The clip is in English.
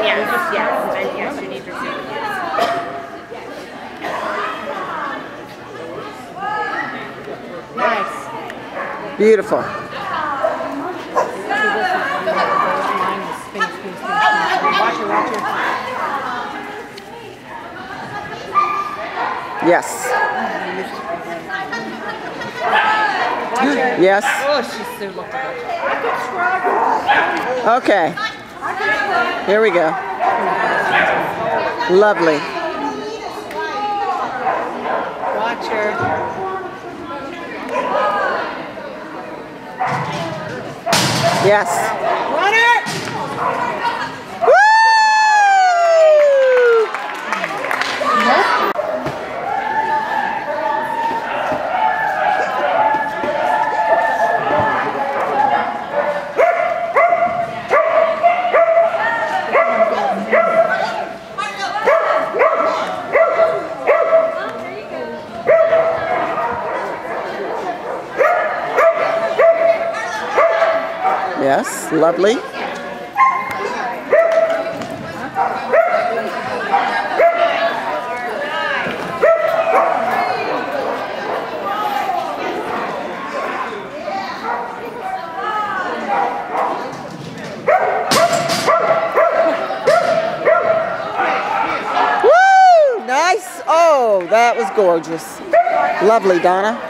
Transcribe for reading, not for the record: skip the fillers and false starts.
Yes, you need to see it. Nice. Beautiful. Yes. Yes. Oh, she's so lucky. Okay. Here we go. Lovely. Watch her. Yes. Runner! Woo! Yes, lovely. Woo! Nice. Oh, that was gorgeous. Lovely, Donna.